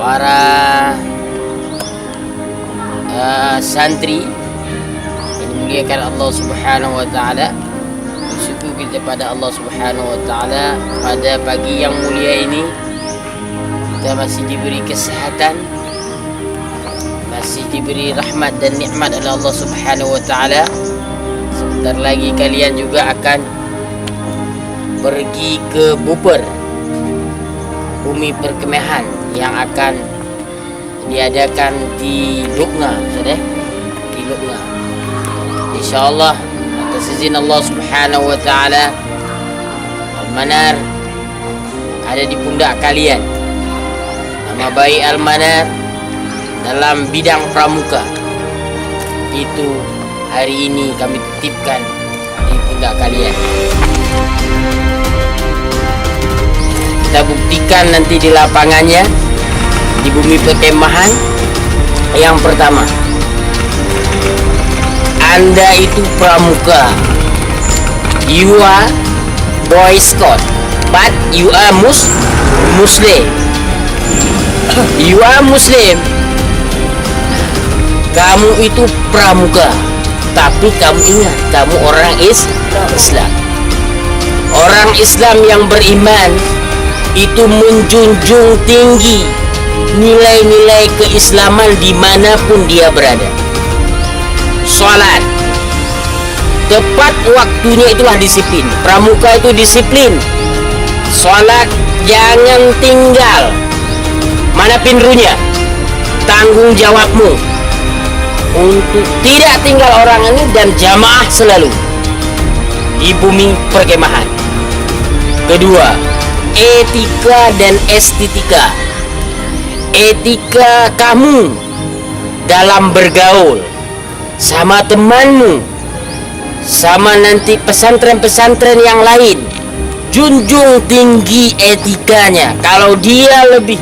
para santri yang dimuliakan Allah Subhanahu wa taala. Bersyukur kita pada Allah Subhanahu wa taala pada pagi yang mulia ini kita masih diberi kesehatan, masih diberi rahmat dan nikmat oleh Allah Subhanahu wa taala. Sebentar lagi kalian juga akan pergi ke Buper, bumi perkemahan yang akan diadakan di Lugna, di Lugna. Insyaallah atas izin Allah Subhanahu wa taala, Al-Manar ada di pundak kalian. Nama baik Al-Manar dalam bidang pramuka itu hari ini kami titipkan di pundak kalian. Kita buktikan nanti di lapangannya, di bumi perkemahan. Yang pertama, Anda itu pramuka, you are boy scout, but you are Muslim. You are Muslim. Kamu itu pramuka, tapi kamu ingat, kamu orang Islam. Orang Islam yang beriman itu menjunjung tinggi nilai-nilai keislaman dimanapun dia berada. Salat tepat waktunya itulah disiplin. Pramuka itu disiplin. Salat jangan tinggal. Mana pinrunya? Tanggung jawabmu untuk tidak tinggal orang ini dan jamaah selalu di bumi perkemahan. Kedua, etika dan estetika. Etika kamu dalam bergaul sama temanmu, sama nanti pesantren-pesantren yang lain, junjung tinggi etikanya. Kalau dia lebih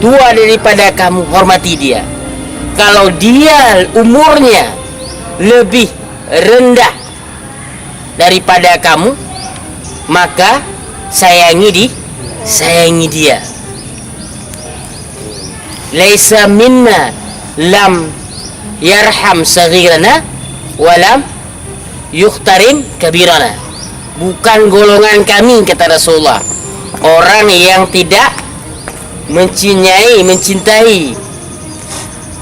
tua daripada kamu, hormati dia. Kalau dia umurnya lebih rendah daripada kamu, maka sayangi dia. Laisa minna lam yarham saghirana walam yukhtarim kabirana. Bukan golongan kami, kata Rasulullah, orang yang tidak mencintai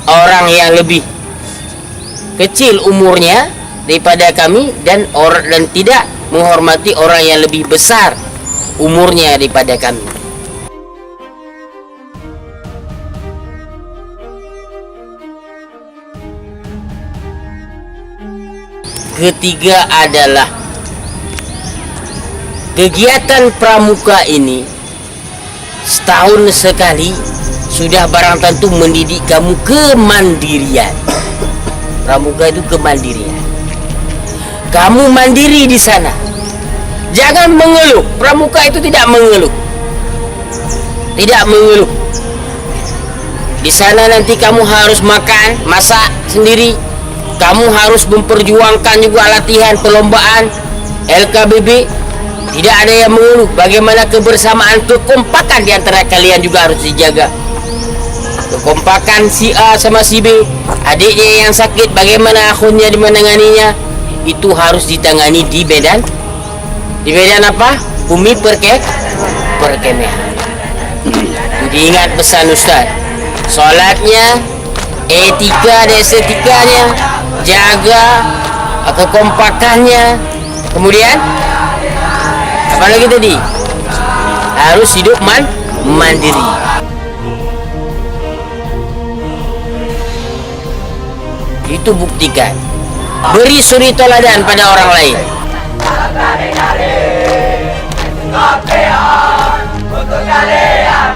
orang yang lebih kecil umurnya daripada kami, dan tidak menghormati orang yang lebih besar umurnya daripada kami. Ketiga adalah kegiatan pramuka ini setahun sekali sudah barang tentu mendidik kamu kemandirian. Pramuka itu kemandirian. Kamu mandiri di sana. Jangan mengeluh. Pramuka itu tidak mengeluh. Tidak mengeluh. Di sana nanti kamu harus makan, masak sendiri. Kamu harus memperjuangkan juga latihan perlombaan LKBB. Tidak ada yang mengeluh. Bagaimana kebersamaan, kekompakan di antara kalian juga harus dijaga. Kekompakan si A sama si B, adiknya yang sakit, bagaimana akhunnya dimenanganinya, itu harus ditangani di medan apa? Bumi perkemahan. Jadi ingat pesan Ustaz, sholatnya, etika dan estetikanya, jaga kekompakannya. Kemudian apa lagi tadi? Harus hidup mandiri. Itu buktikan. Beri suri teladan pada orang lain. Untuk kalian,